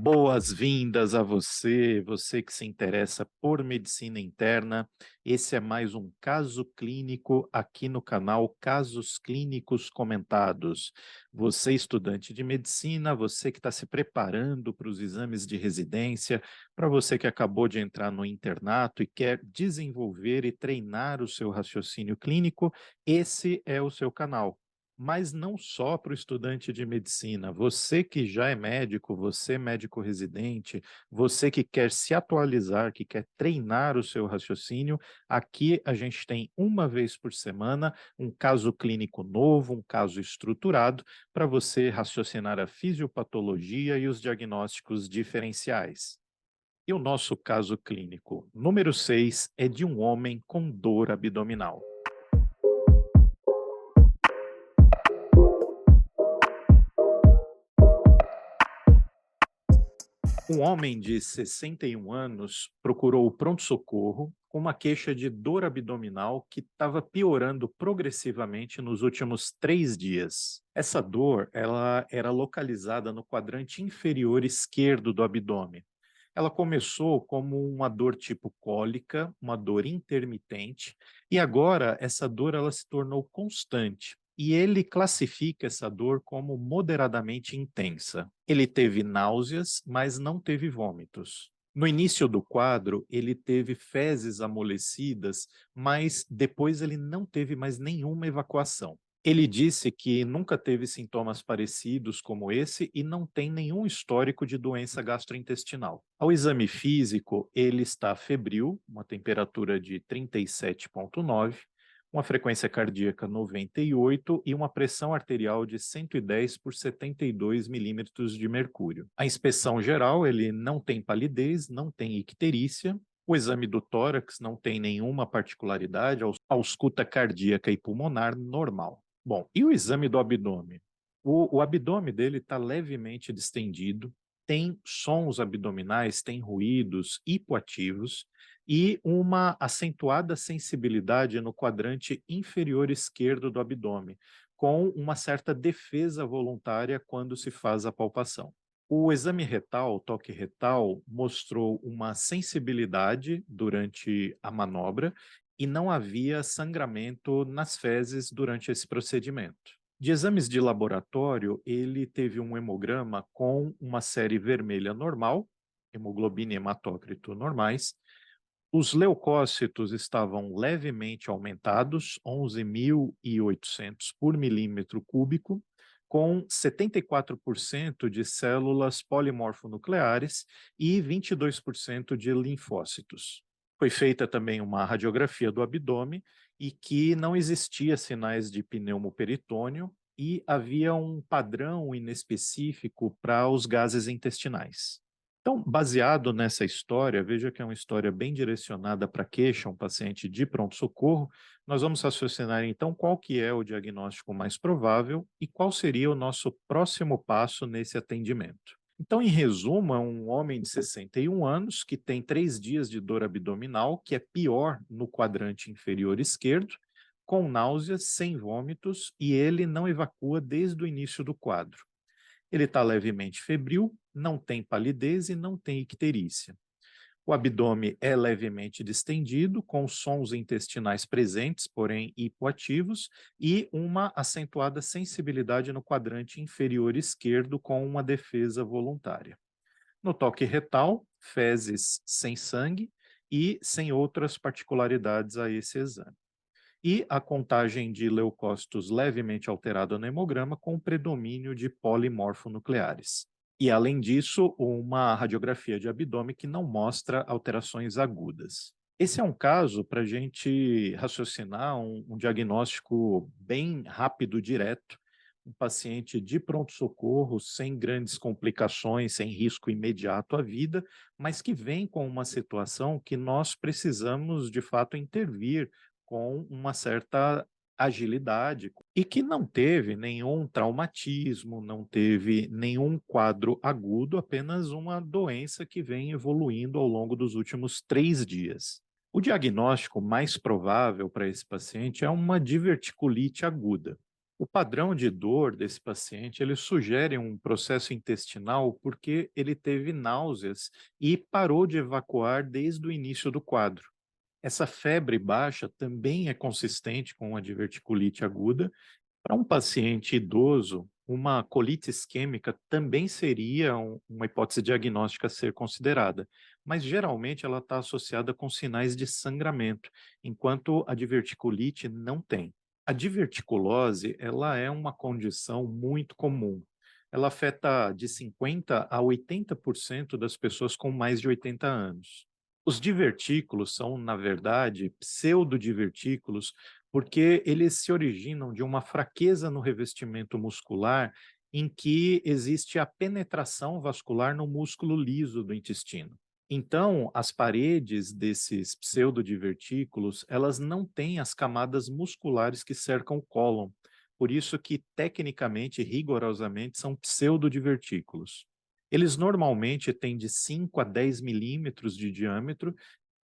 Boas-vindas a você, você que se interessa por medicina interna. Esse é mais um caso clínico aqui no canal Casos Clínicos Comentados. Você, estudante de medicina, você que está se preparando para os exames de residência, para você que acabou de entrar no internato e quer desenvolver e treinar o seu raciocínio clínico, esse é o seu canal. Mas não só para o estudante de medicina, você que já é médico, você médico residente, você que quer se atualizar, que quer treinar o seu raciocínio, aqui a gente tem uma vez por semana um caso clínico novo, um caso estruturado, para você raciocinar a fisiopatologia e os diagnósticos diferenciais. E o nosso caso clínico número 6 é de um homem com dor abdominal. Um homem de 61 anos procurou o pronto-socorro com uma queixa de dor abdominal que estava piorando progressivamente nos últimos 3 dias. Essa dor, ela era localizada no quadrante inferior esquerdo do abdômen. Ela começou como uma dor tipo cólica, uma dor intermitente, e agora essa dor ela se tornou constante. E ele classifica essa dor como moderadamente intensa. Ele teve náuseas, mas não teve vômitos. No início do quadro, ele teve fezes amolecidas, mas depois ele não teve mais nenhuma evacuação. Ele disse que nunca teve sintomas parecidos como esse e não tem nenhum histórico de doença gastrointestinal. Ao exame físico, ele está febril, uma temperatura de 37,9, uma frequência cardíaca 98 e uma pressão arterial de 110 por 72 milímetros de mercúrio. A inspeção geral, ele não tem palidez, não tem icterícia. O exame do tórax não tem nenhuma particularidade, a ausculta cardíaca e pulmonar normal. Bom, e o exame do abdômen? O abdômen dele está levemente distendido, tem sons abdominais, tem ruídos hipoativos e uma acentuada sensibilidade no quadrante inferior esquerdo do abdômen, com uma certa defesa voluntária quando se faz a palpação. O exame retal, o toque retal, mostrou uma sensibilidade durante a manobra e não havia sangramento nas fezes durante esse procedimento. De exames de laboratório, ele teve um hemograma com uma série vermelha normal, hemoglobina e hematócrito normais. Os leucócitos estavam levemente aumentados, 11.800 por milímetro cúbico, com 74% de células polimorfonucleares e 22% de linfócitos. Foi feita também uma radiografia do abdômen e que não existia sinais de pneumoperitônio e havia um padrão inespecífico para os gases intestinais. Então, baseado nessa história, veja que é uma história bem direcionada para queixa, um paciente de pronto-socorro, nós vamos raciocinar então qual que é o diagnóstico mais provável e qual seria o nosso próximo passo nesse atendimento. Então, em resumo, é um homem de 61 anos que tem 3 dias de dor abdominal, que é pior no quadrante inferior esquerdo, com náuseas, sem vômitos, e ele não evacua desde o início do quadro. Ele está levemente febril, não tem palidez e não tem icterícia. O abdômen é levemente distendido, com sons intestinais presentes, porém hipoativos, e uma acentuada sensibilidade no quadrante inferior esquerdo com uma defesa voluntária. No toque retal, fezes sem sangue e sem outras particularidades a esse exame. E a contagem de leucócitos levemente alterada no hemograma com predomínio de polimorfonucleares. E, além disso, uma radiografia de abdômen que não mostra alterações agudas. Esse é um caso para a gente raciocinar um diagnóstico bem rápido, direto, um paciente de pronto-socorro, sem grandes complicações, sem risco imediato à vida, mas que vem com uma situação que nós precisamos, de fato, intervir com uma certa agilidade e que não teve nenhum traumatismo, não teve nenhum quadro agudo, apenas uma doença que vem evoluindo ao longo dos últimos 3 dias. O diagnóstico mais provável para esse paciente é uma diverticulite aguda. O padrão de dor desse paciente, ele sugere um processo intestinal porque ele teve náuseas e parou de evacuar desde o início do quadro. Essa febre baixa também é consistente com a diverticulite aguda. Para um paciente idoso, uma colite isquêmica também seria uma hipótese diagnóstica a ser considerada, mas geralmente ela está associada com sinais de sangramento, enquanto a diverticulite não tem. A diverticulose, ela é uma condição muito comum. Ela afeta de 50 a 80% das pessoas com mais de 80 anos. Os divertículos são, na verdade, pseudodivertículos porque eles se originam de uma fraqueza no revestimento muscular em que existe a penetração vascular no músculo liso do intestino. Então, as paredes desses pseudodivertículos, elas não têm as camadas musculares que cercam o cólon. Por isso que, tecnicamente, rigorosamente, são pseudodivertículos. Eles normalmente têm de 5 a 10 milímetros de diâmetro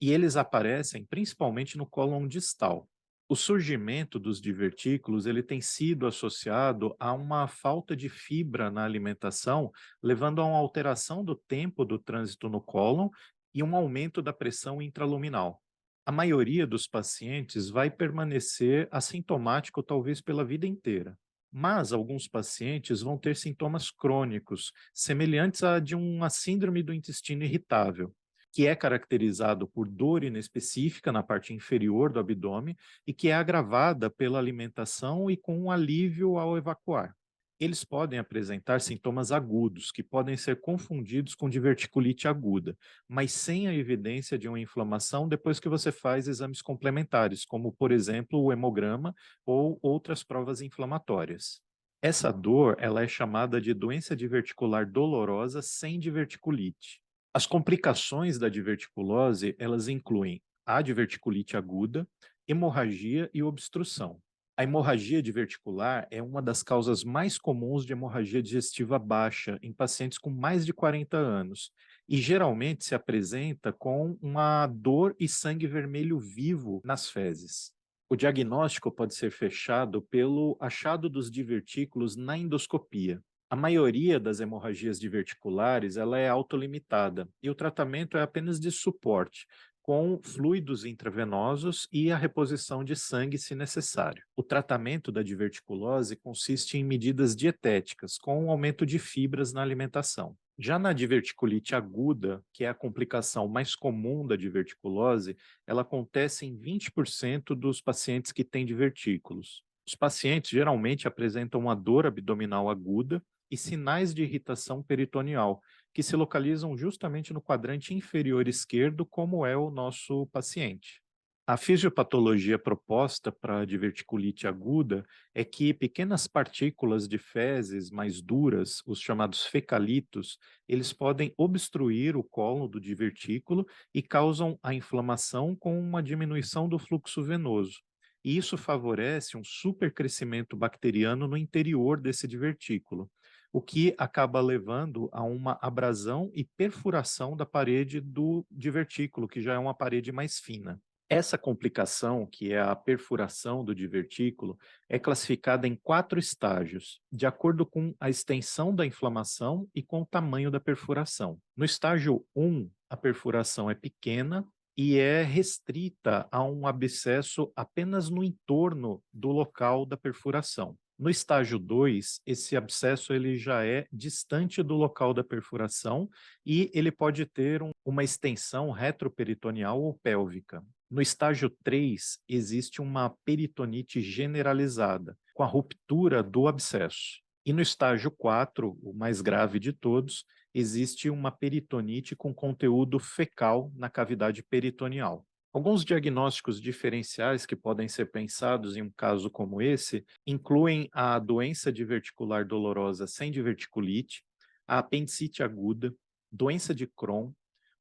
e eles aparecem principalmente no cólon distal. O surgimento dos divertículos ele tem sido associado a uma falta de fibra na alimentação, levando a uma alteração do tempo do trânsito no cólon e um aumento da pressão intraluminal. A maioria dos pacientes vai permanecer assintomático talvez pela vida inteira, mas alguns pacientes vão ter sintomas crônicos, semelhantes a de uma síndrome do intestino irritável, que é caracterizado por dor inespecífica na parte inferior do abdômen e que é agravada pela alimentação e com um alívio ao evacuar. Eles podem apresentar sintomas agudos, que podem ser confundidos com diverticulite aguda, mas sem a evidência de uma inflamação depois que você faz exames complementares, como, por exemplo, o hemograma ou outras provas inflamatórias. Essa dor, ela é chamada de doença diverticular dolorosa sem diverticulite. As complicações da diverticulose, elas incluem a diverticulite aguda, hemorragia e obstrução. A hemorragia diverticular é uma das causas mais comuns de hemorragia digestiva baixa em pacientes com mais de 40 anos e geralmente se apresenta com uma dor e sangue vermelho vivo nas fezes. O diagnóstico pode ser fechado pelo achado dos divertículos na endoscopia. A maioria das hemorragias diverticulares ela é autolimitada e o tratamento é apenas de suporte, com fluidos intravenosos e a reposição de sangue se necessário. O tratamento da diverticulose consiste em medidas dietéticas, com um aumento de fibras na alimentação. Já na diverticulite aguda, que é a complicação mais comum da diverticulose, ela acontece em 20% dos pacientes que têm divertículos. Os pacientes geralmente apresentam uma dor abdominal aguda e sinais de irritação peritoneal, que se localizam justamente no quadrante inferior esquerdo, como é o nosso paciente. A fisiopatologia proposta para a diverticulite aguda é que pequenas partículas de fezes mais duras, os chamados fecalitos, eles podem obstruir o colo do divertículo e causam a inflamação com uma diminuição do fluxo venoso. E isso favorece um supercrescimento bacteriano no interior desse divertículo, o que acaba levando a uma abrasão e perfuração da parede do divertículo, que já é uma parede mais fina. Essa complicação, que é a perfuração do divertículo, é classificada em 4 estágios, de acordo com a extensão da inflamação e com o tamanho da perfuração. No estágio 1, a perfuração é pequena e é restrita a um abscesso apenas no entorno do local da perfuração. No estágio 2, esse abscesso ele já é distante do local da perfuração e ele pode ter uma extensão retroperitoneal ou pélvica. No estágio 3, existe uma peritonite generalizada, com a ruptura do abscesso. E no estágio 4, o mais grave de todos, existe uma peritonite com conteúdo fecal na cavidade peritoneal. Alguns diagnósticos diferenciais que podem ser pensados em um caso como esse incluem a doença diverticular dolorosa sem diverticulite, a apendicite aguda, doença de Crohn,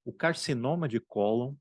o carcinoma de cólon,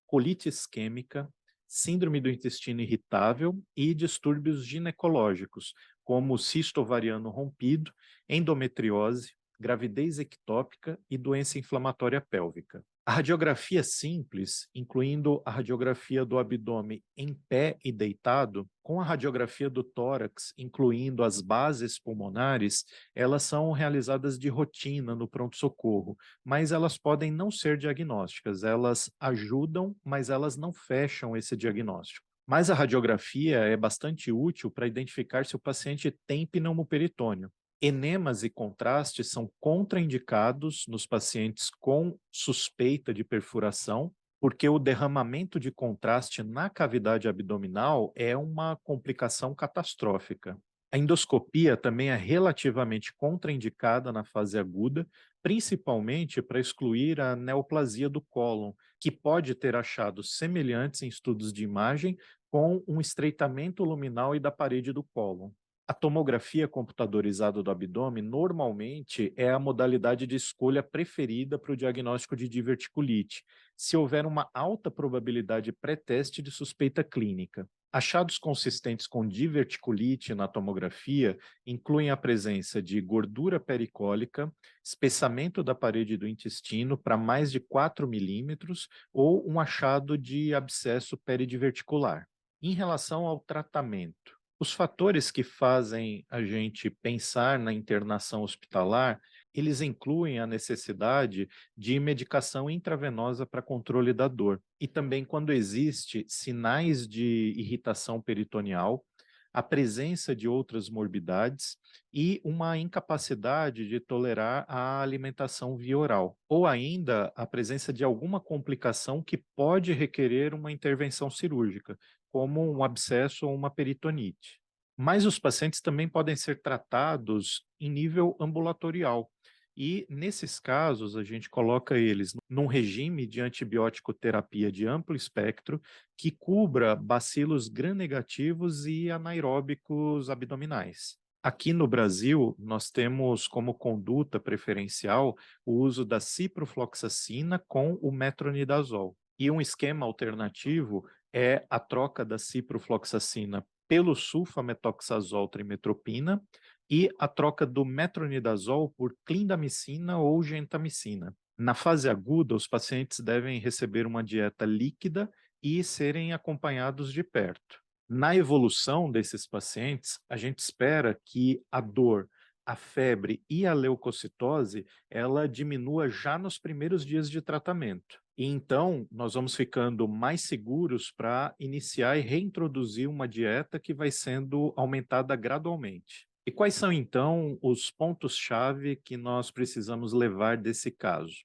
colite isquêmica, síndrome do intestino irritável e distúrbios ginecológicos, como cisto ovariano rompido, endometriose, gravidez ectópica e doença inflamatória pélvica. A radiografia simples, incluindo a radiografia do abdômen em pé e deitado, com a radiografia do tórax, incluindo as bases pulmonares, elas são realizadas de rotina no pronto-socorro, mas elas podem não ser diagnósticas. Elas ajudam, mas elas não fecham esse diagnóstico. Mas a radiografia é bastante útil para identificar se o paciente tem pneumoperitônio. Enemas e contrastes são contraindicados nos pacientes com suspeita de perfuração, porque o derramamento de contraste na cavidade abdominal é uma complicação catastrófica. A endoscopia também é relativamente contraindicada na fase aguda, principalmente para excluir a neoplasia do cólon, que pode ter achados semelhantes em estudos de imagem com um estreitamento luminal e da parede do cólon. A tomografia computadorizada do abdômen normalmente é a modalidade de escolha preferida para o diagnóstico de diverticulite, se houver uma alta probabilidade pré-teste de suspeita clínica. Achados consistentes com diverticulite na tomografia incluem a presença de gordura pericólica, espessamento da parede do intestino para mais de 4 milímetros ou um achado de abscesso peridiverticular. Em relação ao tratamento, os fatores que fazem a gente pensar na internação hospitalar, eles incluem a necessidade de medicação intravenosa para controle da dor. E também quando existe sinais de irritação peritoneal, a presença de outras morbidades e uma incapacidade de tolerar a alimentação via oral, ou ainda a presença de alguma complicação que pode requerer uma intervenção cirúrgica, como um abscesso ou uma peritonite. Mas os pacientes também podem ser tratados em nível ambulatorial. E, nesses casos, a gente coloca eles num regime de antibiótico terapia de amplo espectro que cubra bacilos gram-negativos e anaeróbicos abdominais. Aqui no Brasil, nós temos como conduta preferencial o uso da ciprofloxacina com o metronidazol. E um esquema alternativo é a troca da ciprofloxacina pelo sulfametoxazol trimetropina e a troca do metronidazol por clindamicina ou gentamicina. Na fase aguda, os pacientes devem receber uma dieta líquida e serem acompanhados de perto. Na evolução desses pacientes, a gente espera que a dor, a febre e a leucocitose, ela diminua já nos primeiros dias de tratamento. E então, nós vamos ficando mais seguros para iniciar e reintroduzir uma dieta que vai sendo aumentada gradualmente. E quais são, então, os pontos-chave que nós precisamos levar desse caso?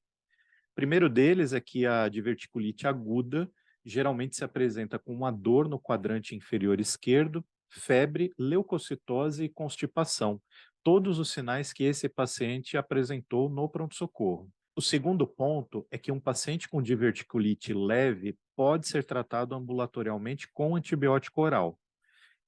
O primeiro deles é que a diverticulite aguda geralmente se apresenta com uma dor no quadrante inferior esquerdo, febre, leucocitose e constipação. Todos os sinais que esse paciente apresentou no pronto-socorro. O segundo ponto é que um paciente com diverticulite leve pode ser tratado ambulatorialmente com antibiótico oral.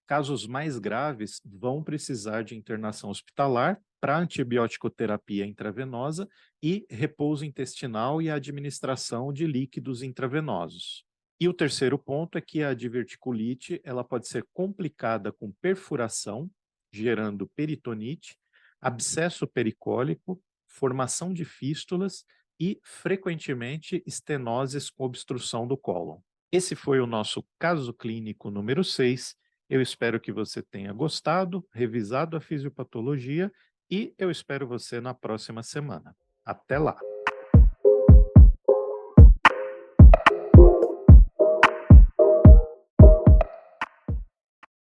Casos mais graves vão precisar de internação hospitalar para antibiótico-terapia intravenosa e repouso intestinal e administração de líquidos intravenosos. E o terceiro ponto é que a diverticulite ela pode ser complicada com perfuração, gerando peritonite, abscesso pericólico, formação de fístulas e, frequentemente, estenoses com obstrução do cólon. Esse foi o nosso caso clínico número 6. Eu espero que você tenha gostado, revisado a fisiopatologia e eu espero você na próxima semana. Até lá!